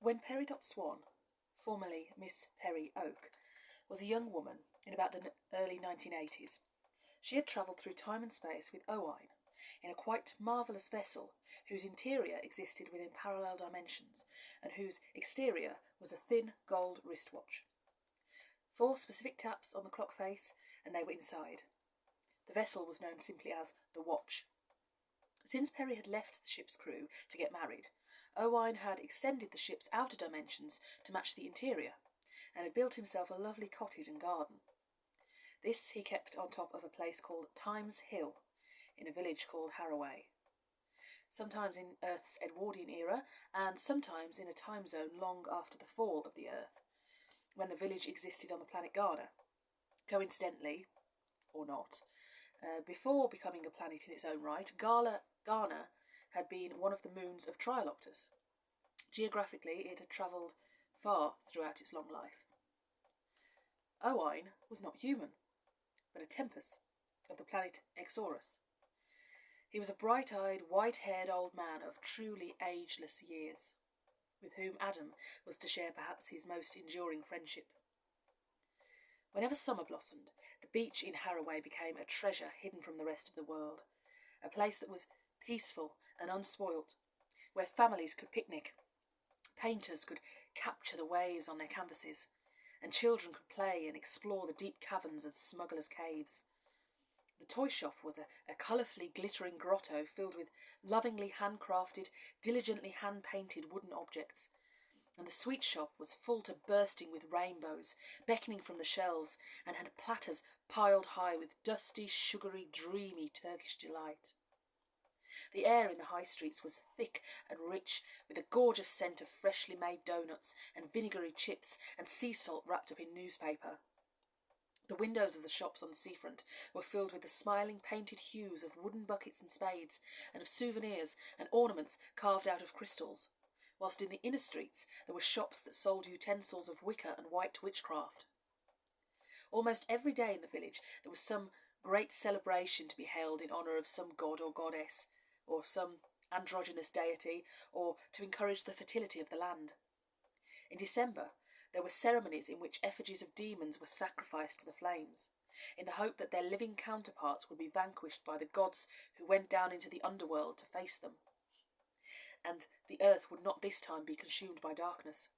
When Perry Swan, formerly Miss Perry Oak, was a young woman in about the early 1980s, she had travelled through time and space with Owain in a quite marvellous vessel whose interior existed within parallel dimensions and whose exterior was a thin gold wristwatch. 4 specific taps on the clock face and they were inside. The vessel was known simply as the Watch. Since Perry had left the ship's crew to get married, Owain had extended the ship's outer dimensions to match the interior and had built himself a lovely cottage and garden. This he kept on top of a place called Time's Hill in a village called Harroway, sometimes in Earth's Edwardian era and sometimes in a time zone long after the fall of the Earth, when the village existed on the planet Garner. Coincidentally, or not, before becoming a planet in its own right, Garner had been one of the moons of Trialoctus. Geographically, it had travelled far throughout its long life. Owain was not human, but a tempest of the planet Exorus. He was a bright-eyed, white-haired old man of truly ageless years, with whom Adam was to share perhaps his most enduring friendship. Whenever summer blossomed, the beach in Harroway became a treasure hidden from the rest of the world, a place that was peaceful and unspoilt, where families could picnic, painters could capture the waves on their canvases, and children could play and explore the deep caverns and smugglers' caves. The toy shop was a colourfully glittering grotto filled with lovingly handcrafted, diligently hand-painted wooden objects, and the sweet shop was full to bursting with rainbows beckoning from the shelves and had platters piled high with dusty, sugary, dreamy Turkish delight. The air in the high streets was thick and rich, with a gorgeous scent of freshly made doughnuts and vinegary chips and sea salt wrapped up in newspaper. The windows of the shops on the seafront were filled with the smiling painted hues of wooden buckets and spades, and of souvenirs and ornaments carved out of crystals, whilst in the inner streets there were shops that sold utensils of wicker and white witchcraft. Almost every day in the village there was some great celebration to be held in honour of some god or goddess, or some androgynous deity, or to encourage the fertility of the land. In December, there were ceremonies in which effigies of demons were sacrificed to the flames, in the hope that their living counterparts would be vanquished by the gods who went down into the underworld to face them, and the earth would not this time be consumed by darkness.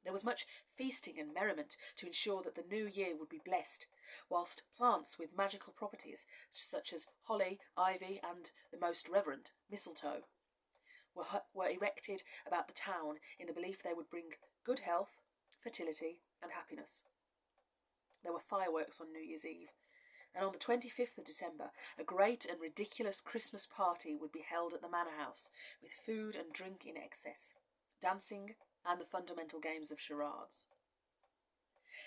There was much feasting and merriment to ensure that the new year would be blessed, whilst plants with magical properties, such as holly, ivy, and the most reverent mistletoe, were erected about the town in the belief they would bring good health, fertility, and happiness. There were fireworks on New Year's Eve, and on the 25th of December a great and ridiculous Christmas party would be held at the Manor House, with food and drink in excess, dancing, and the fundamental games of charades.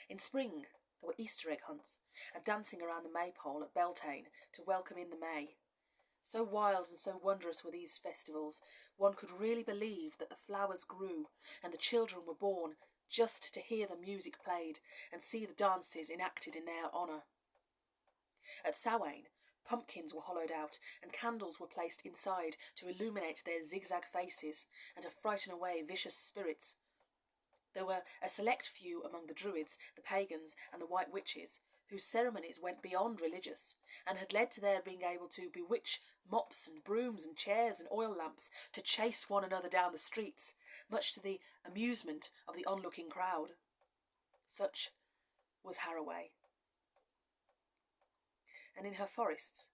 In spring there were Easter egg hunts and dancing around the maypole at Beltane to welcome in the May. So wild and so wondrous were these festivals, one could really believe that the flowers grew and the children were born just to hear the music played and see the dances enacted in their honour. At Samhain, pumpkins were hollowed out and candles were placed inside to illuminate their zigzag faces and to frighten away vicious spirits. There were a select few among the druids, the pagans, and the white witches, whose ceremonies went beyond religious, and had led to their being able to bewitch mops and brooms and chairs and oil lamps to chase one another down the streets, much to the amusement of the onlooking crowd. Such was Harroway. And in her forests,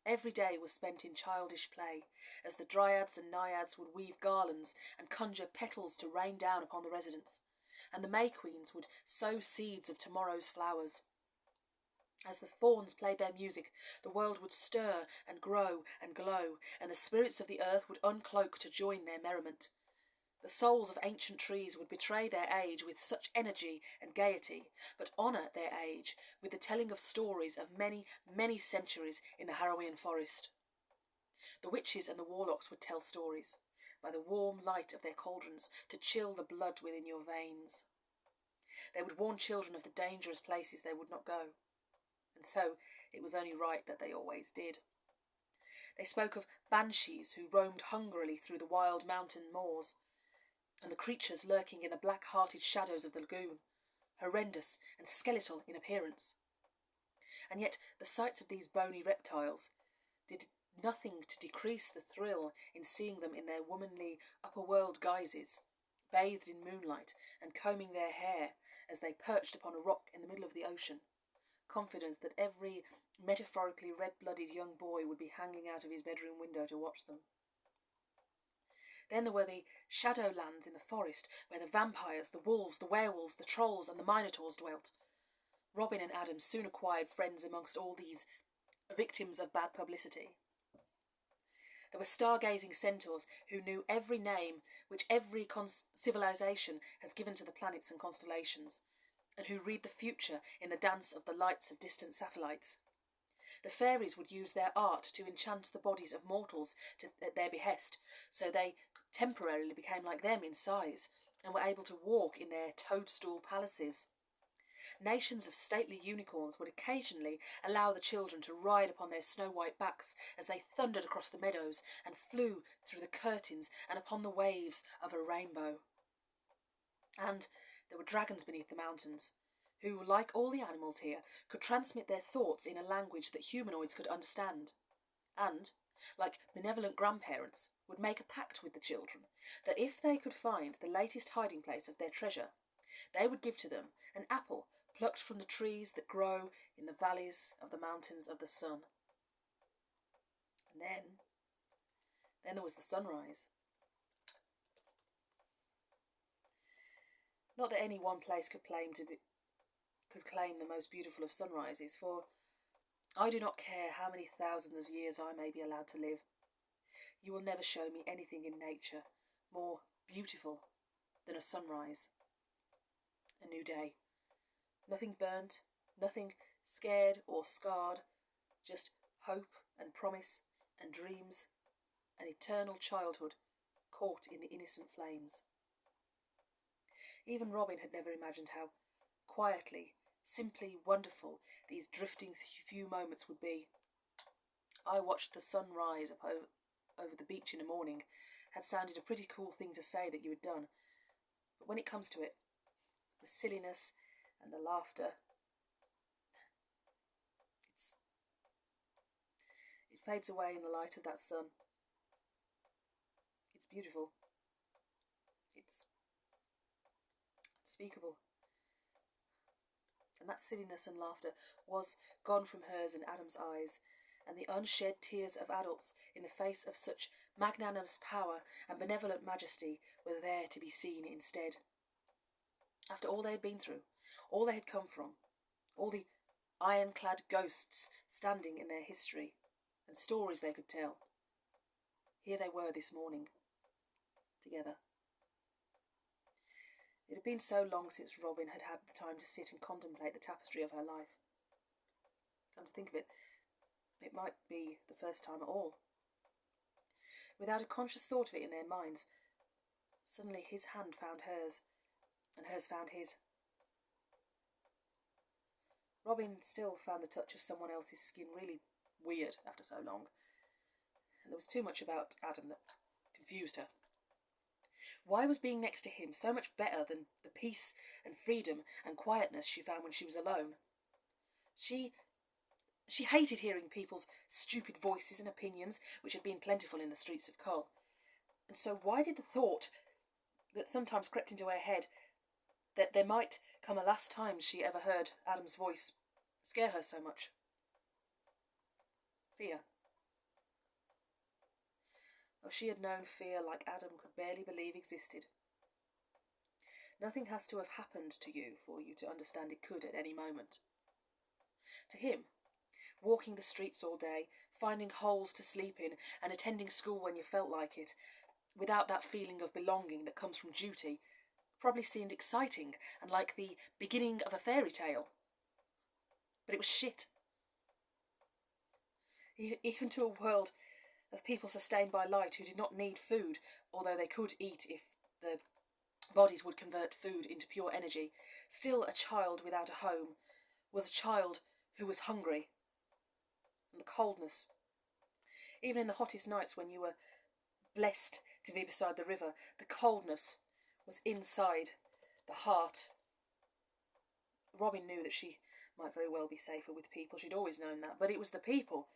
every day was spent in childish play, as the dryads and naiads would weave garlands and conjure petals to rain down upon the residents, and the May-Queens would sow seeds of tomorrow's flowers. As the fauns played their music, the world would stir and grow and glow, and the spirits of the earth would uncloak to join their merriment. The souls of ancient trees would betray their age with such energy and gaiety, but honour their age with the telling of stories of many, many centuries in the Harrowian forest. The witches and the warlocks would tell stories, by the warm light of their cauldrons, to chill the blood within your veins. They would warn children of the dangerous places they would not go, and so it was only right that they always did. They spoke of banshees who roamed hungrily through the wild mountain moors, and the creatures lurking in the black-hearted shadows of the lagoon, horrendous and skeletal in appearance. And yet the sights of these bony reptiles did nothing to decrease the thrill in seeing them in their womanly upper-world guises, bathed in moonlight and combing their hair as they perched upon a rock in the middle of the ocean, confident that every metaphorically red-blooded young boy would be hanging out of his bedroom window to watch them. Then there were the shadowlands in the forest, where the vampires, the wolves, the werewolves, the trolls and the minotaurs dwelt. Robin and Adam soon acquired friends amongst all these victims of bad publicity. There were stargazing centaurs who knew every name which every civilization has given to the planets and constellations, and who read the future in the dance of the lights of distant satellites. The fairies would use their art to enchant the bodies of mortals at their behest, so they temporarily became like them in size, and were able to walk in their toadstool palaces. Nations of stately unicorns would occasionally allow the children to ride upon their snow-white backs as they thundered across the meadows and flew through the curtains and upon the waves of a rainbow. And there were dragons beneath the mountains, who, like all the animals here, could transmit their thoughts in a language that humanoids could understand, and, like benevolent grandparents, would make a pact with the children that if they could find the latest hiding place of their treasure, they would give to them an apple plucked from the trees that grow in the valleys of the mountains of the sun. And then there was the sunrise. Not that any one place could claim the most beautiful of sunrises, for I do not care how many thousands of years I may be allowed to live. You will never show me anything in nature more beautiful than a sunrise. A new day. Nothing burnt, nothing scared or scarred, just hope and promise and dreams and eternal childhood caught in the innocent flames. Even Robin had never imagined how quietly, simply wonderful these drifting few moments would be. I watched the sun rise up over the beach in the morning had sounded a pretty cool thing to say that you had done, but when it comes to it, the silliness and the laughter, it fades away in the light of that sun. It's beautiful. It's unspeakable. And that silliness and laughter was gone from hers and Adam's eyes, and the unshed tears of adults in the face of such magnanimous power and benevolent majesty were there to be seen instead. After all they had been through, all they had come from, all the ironclad ghosts standing in their history, and stories they could tell, here they were this morning, together. It had been so long since Robin had had the time to sit and contemplate the tapestry of her life. Come to think of it, it might be the first time at all. Without a conscious thought of it in their minds, suddenly his hand found hers, and hers found his. Robin still found the touch of someone else's skin really weird after so long, and there was too much about Adam that confused her. Why was being next to him so much better than the peace and freedom and quietness she found when she was alone? She hated hearing people's stupid voices and opinions, which had been plentiful in the streets of Cull. And so why did the thought that sometimes crept into her head that there might come a last time she ever heard Adam's voice scare her so much? Fear. Oh, she had known fear like Adam could barely believe existed. Nothing has to have happened to you for you to understand it could at any moment. To him, walking the streets all day, finding holes to sleep in, and attending school when you felt like it, without that feeling of belonging that comes from duty, probably seemed exciting and like the beginning of a fairy tale. But it was shit. Even to a world of people sustained by light who did not need food, although they could eat if the bodies would convert food into pure energy, still a child without a home was a child who was hungry. And the coldness, even in the hottest nights when you were blessed to be beside the river, the coldness was inside the heart. Robin knew that she might very well be safer with people. She'd always known that. But it was the people,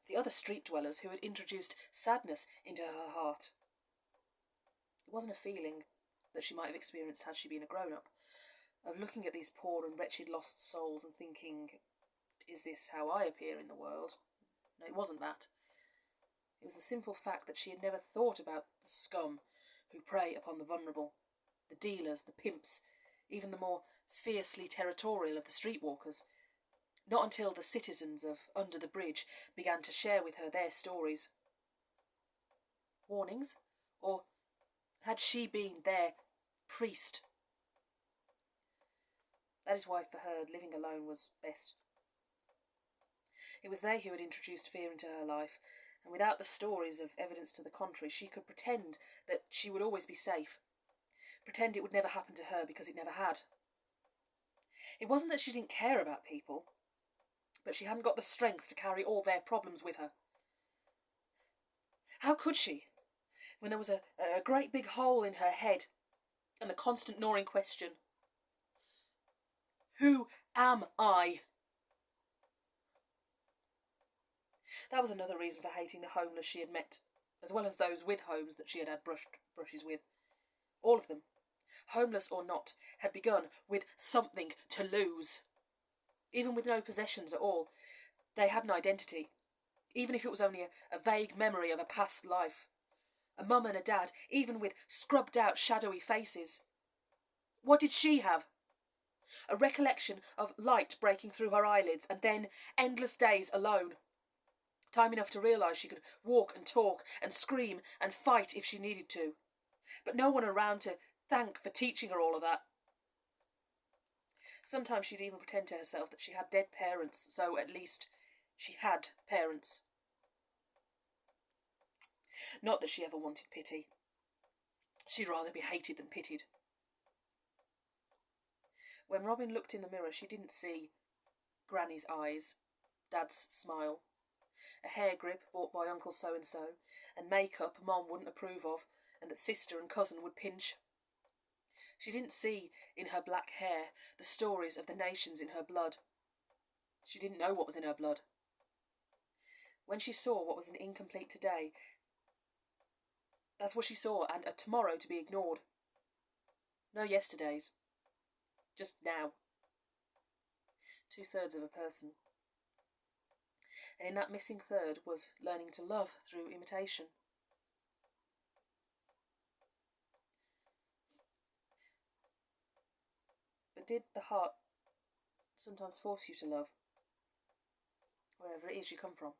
the other street dwellers, who had introduced sadness into her heart. It wasn't a feeling that she might have experienced had she been a grown-up, of looking at these poor and wretched lost souls and thinking, is this how I appear in the world? No, it wasn't that. It was the simple fact that she had never thought about the scum who prey upon the vulnerable, the dealers, the pimps, even the more fiercely territorial of the streetwalkers. Not until the citizens of Under the Bridge began to share with her their stories. Warnings? Or had she been their priest? That is why for her living alone was best. It was they who had introduced fear into her life, and without the stories of evidence to the contrary, she could pretend that she would always be safe. Pretend it would never happen to her because it never had. It wasn't that she didn't care about people, but she hadn't got the strength to carry all their problems with her. How could she, when there was a great big hole in her head and the constant gnawing question, who am I? That was another reason for hating the homeless she had met, as well as those with homes that she had had brushes with. All of them, homeless or not, had begun with something to lose. Even with no possessions at all, they had an identity, even if it was only a vague memory of a past life. A mum and a dad, even with scrubbed-out, shadowy faces. What did she have? A recollection of light breaking through her eyelids, and then endless days alone. Time enough to realise she could walk and talk and scream and fight if she needed to. But no one around to thank for teaching her all of that. Sometimes she'd even pretend to herself that she had dead parents, so at least she had parents. Not that she ever wanted pity. She'd rather be hated than pitied. When Robin looked in the mirror, she didn't see Granny's eyes, Dad's smile, a hair grip bought by Uncle So-and-so, and makeup Mom wouldn't approve of, and that sister and cousin would pinch. She didn't see in her black hair the stories of the nations in her blood. She didn't know what was in her blood. When she saw what was an incomplete today, that's what she saw, and a tomorrow to be ignored. No yesterdays. Just now. 2/3 of a person. And in that missing third was learning to love through imitation. But did the heart sometimes force you to love? Wherever it is you come from.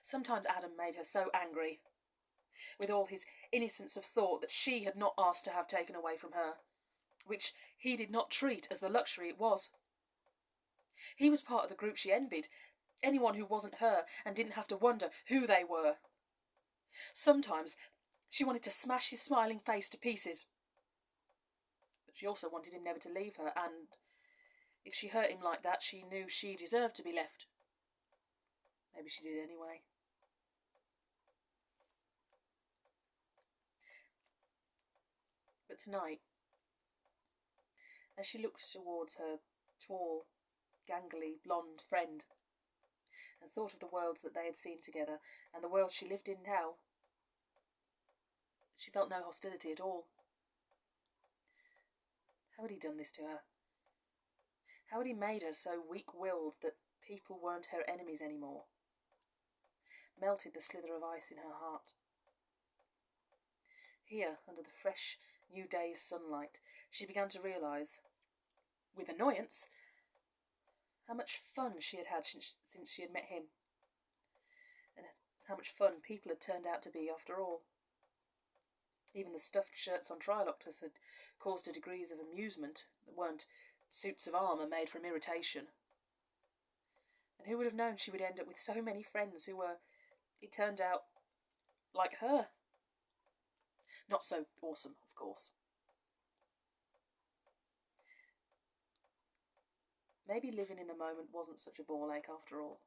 Sometimes Adam made her so angry, with all his innocence of thought that she had not asked to have taken away from her, which he did not treat as the luxury it was. He was part of the group she envied, anyone who wasn't her and didn't have to wonder who they were. Sometimes she wanted to smash his smiling face to pieces, but she also wanted him never to leave her, and if she hurt him like that, she knew she deserved to be left. Maybe she did anyway. But tonight, as she looked towards her tall, gangly, blonde friend, and thought of the worlds that they had seen together, and the world she lived in now, she felt no hostility at all. How had he done this to her? How had he made her so weak-willed that people weren't her enemies anymore? Melted the slither of ice in her heart. Here, under the fresh, new day's sunlight, she began to realise, with annoyance, how much fun she had had since she had met him, and how much fun people had turned out to be after all. Even the stuffed shirts on Triloctus had caused her degrees of amusement that weren't suits of armour made from irritation. And who would have known she would end up with so many friends who were, it turned out, like her. Not so awesome, of course. Maybe living in the moment wasn't such a ball ache after all.